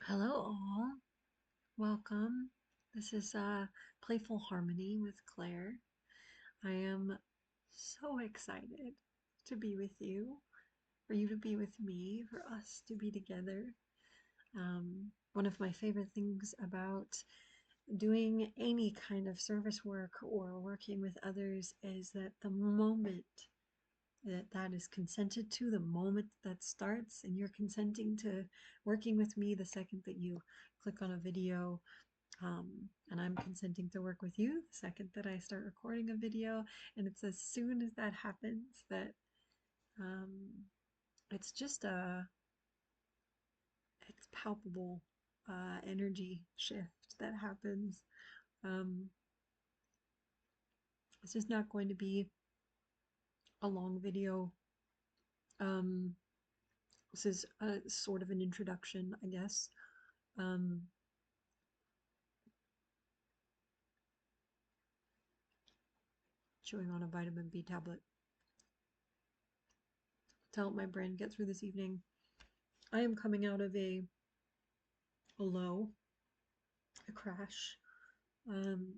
Hello, all. Welcome. This is Playful Harmony with Claire. I am so excited to be with you, for you to be with me, for us to be together. One of my favorite things about doing any kind of service work or working with others is that the moment that is consented to, the moment that starts, and you're consenting to working with me the second that you click on a video, um, and I'm consenting to work with you the second that I start recording a video. And it's as soon as that happens that um, it's just it's palpable energy shift that happens. Um, it's just not going to be a long video. Um, this is a sort of an introduction, I guess. Um, Chewing on a vitamin B tablet to help my brain get through this evening. I am coming out of a low, a crash, um,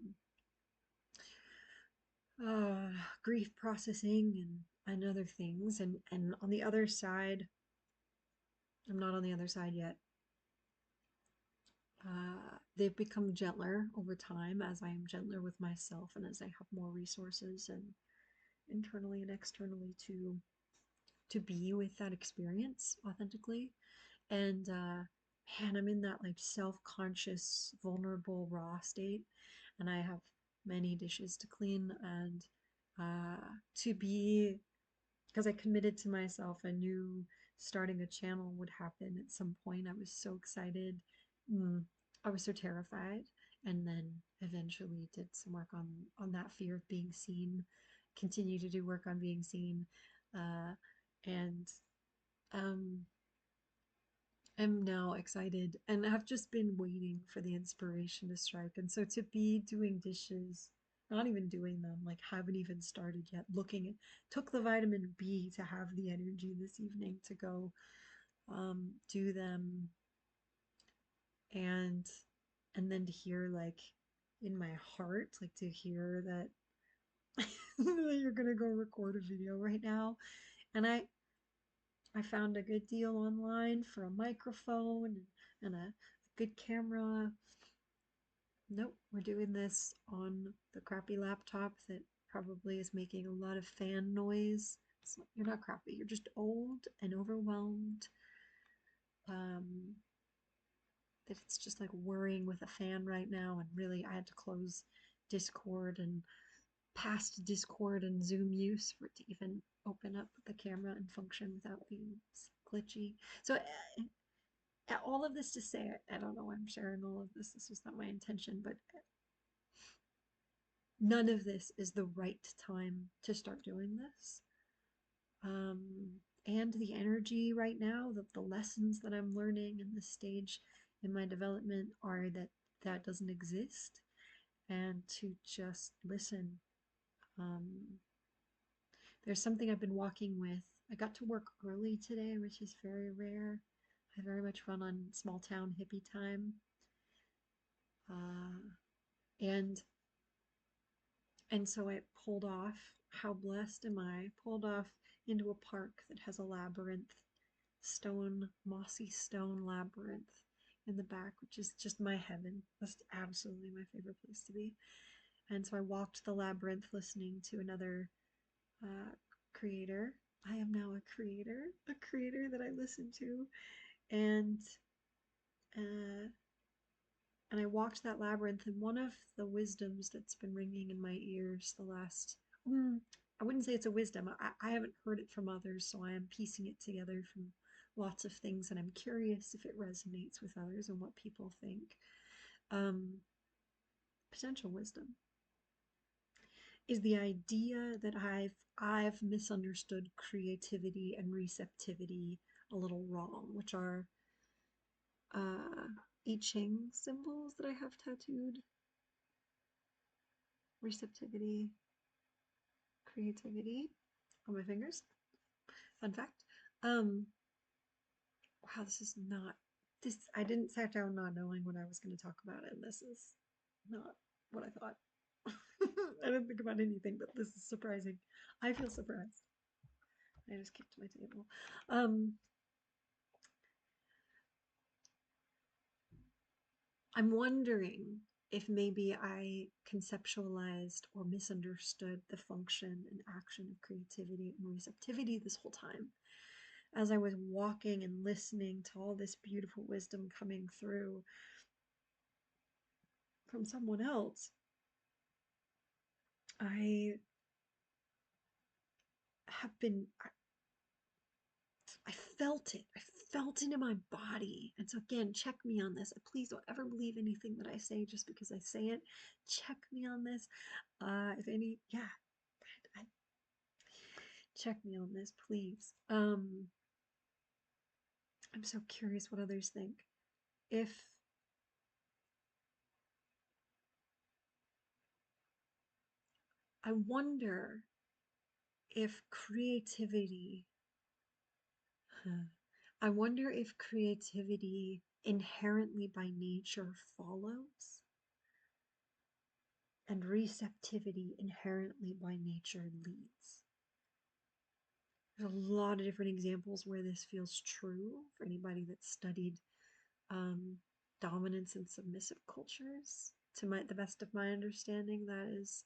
uh, grief processing and other things. And on the other side, I'm not on the other side yet. They've become gentler over time as I am gentler with myself and as I have more resources and internally and externally to be with that experience authentically. And man, I'm in that like self-conscious, vulnerable, raw state, and I have many dishes to clean and to be because I committed to myself. I knew starting a channel would happen at some point. I was so excited. Mm, I was so terrified, and then eventually did some work on that fear of being seen. Continue to do work on being seen, and um, am now excited and have just been waiting for the inspiration to strike. And so to be doing dishes, not even doing them, like haven't even started yet, looking at, took the vitamin B to have the energy this evening to go do them and and then to hear like in my heart, like to hear that that you're gonna go record a video right now. And I found a good deal online for a microphone and a good camera. Nope, we're doing this on the crappy laptop that probably is making a lot of fan noise. You're not crappy, you're just old and overwhelmed. Um, that it's just like whirring with a fan right now. And really, I had to close Discord and past Discord and Zoom use for it to even open up the camera and function without being glitchy. So, all of this to say, I don't know why I'm sharing all of this. This was not my intention, but none of this is the right time to start doing this. Um, and the energy right now, the lessons that I'm learning in this stage in my development are that that doesn't exist, and to just listen. Um, there's something I've been walking with. I got to work early today, which is very rare. I very much run on small town hippie time. Uh, and And so I pulled off, how blessed am I, pulled off into a park that has a labyrinth, stone, mossy stone labyrinth in the back, which is just my heaven. That's absolutely my favorite place to be. And so I walked the labyrinth listening to another uh, creator. I am now a creator that I listen to. And uh, and I walked that labyrinth, and one of the wisdoms that's been ringing in my ears the last, I wouldn't say it's a wisdom. I haven't heard it from others, so I am piecing it together from lots of things, and I'm curious if it resonates with others and what people think. Um, Potential wisdom is the idea that I've misunderstood creativity and receptivity a little wrong, which are uh, I Ching symbols that I have tattooed. Receptivity, creativity on my fingers. Fun fact. Um, wow, this is not. I didn't sat down not knowing what I was going to talk about, and this is not what I thought. I didn't think about anything, but this is surprising. I feel surprised. I just kicked my table. I'm wondering if maybe I conceptualized or misunderstood the function and action of creativity and receptivity this whole time. As I was walking and listening to all this beautiful wisdom coming through from someone else, I have been, I felt it. I felt it in my body. And so, again, check me on this. Please don't ever believe anything that I say just because I say it. Check me on this. If any, yeah, I, check me on this, please. I'm so curious what others think. If I wonder if creativity, I wonder if creativity inherently by nature follows and receptivity inherently by nature leads. There's a lot of different examples where this feels true for anybody that's studied um, dominance and submissive cultures. The best of my understanding, that is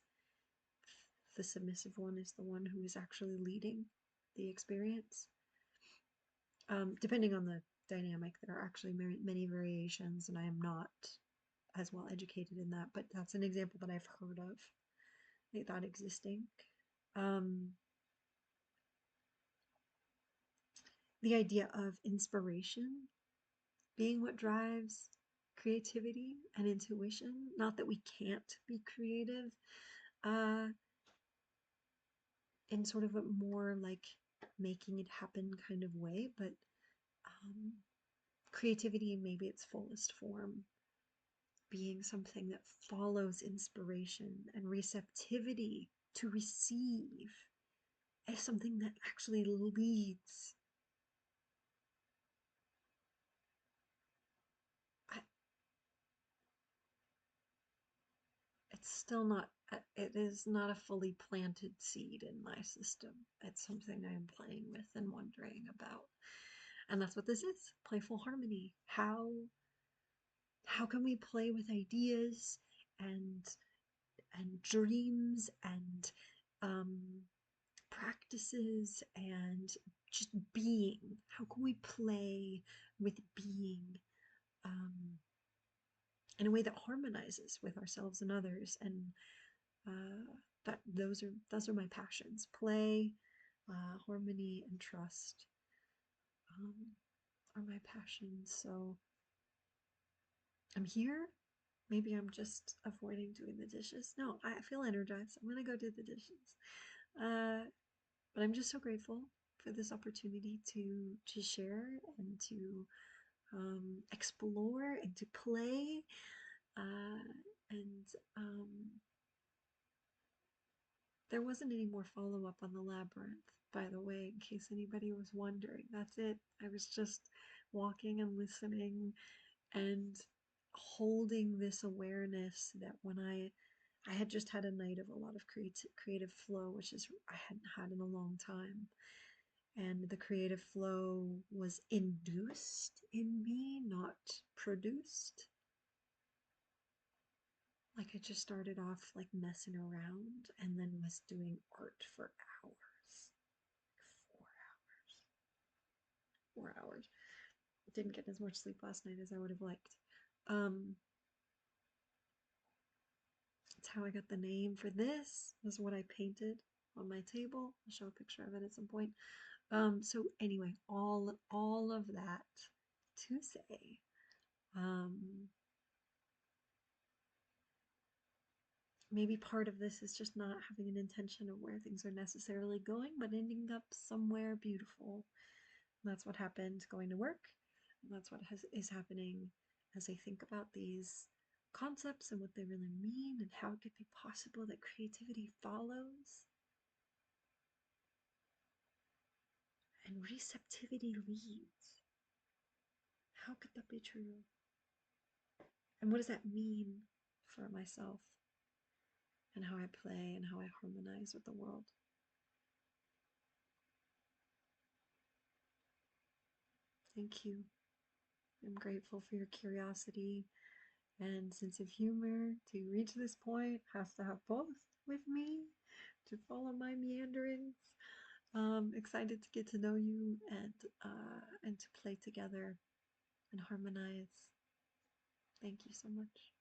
the submissive one is the one who is actually leading the experience. Depending on the dynamic, there are actually many variations, and I am not as well educated in that, but that's an example that I've heard of, that existing. Um, the idea of inspiration being what drives creativity and intuition. Not that we can't be creative uh, in sort of a more like making it happen kind of way, but creativity, maybe its fullest form, being something that follows inspiration, and receptivity to receive as something that actually leads. I, it's still not, it is not a fully planted seed in my system. It's something I am playing with and wondering about. And that's what this is, playful harmony. How can we play with ideas and dreams and um, practices and just being? How can we play with being um, in a way that harmonizes with ourselves and others? And that those are my passions: play, harmony, and trust um, are my passions. So I'm here. Maybe I'm just avoiding doing the dishes. No, I feel energized. I'm gonna go do the dishes. Uh, but I'm just so grateful for this opportunity to share and to explore and to play. And there wasn't any more follow up on the labyrinth, by the way, in case anybody was wondering. That's it. I was just walking and listening and holding this awareness that when I had just had a night of a lot of creative flow, which is I hadn't had in a long time. And the creative flow was induced in me, not produced. Like I just started off like messing around and then was doing art for hours. 4 hours. 4 hours. Didn't get as much sleep last night as I would have liked. Um, That's how I got the name for this. This is what I painted on my table. I'll show a picture of it at some point. So anyway, all of that to say, um, maybe part of this is just not having an intention of where things are necessarily going, but ending up somewhere beautiful. And that's what happened going to work. And that's what is happening as I think about these concepts and what they really mean and how it could be possible that creativity follows and receptivity leads. How could that be true? And what does that mean for myself and how I play and how I harmonize with the world? Thank you. I'm grateful for your curiosity and sense of humor. To reach this point, has to have both with me to follow my meanderings. Excited to get to know you and to play together and harmonize. Thank you so much.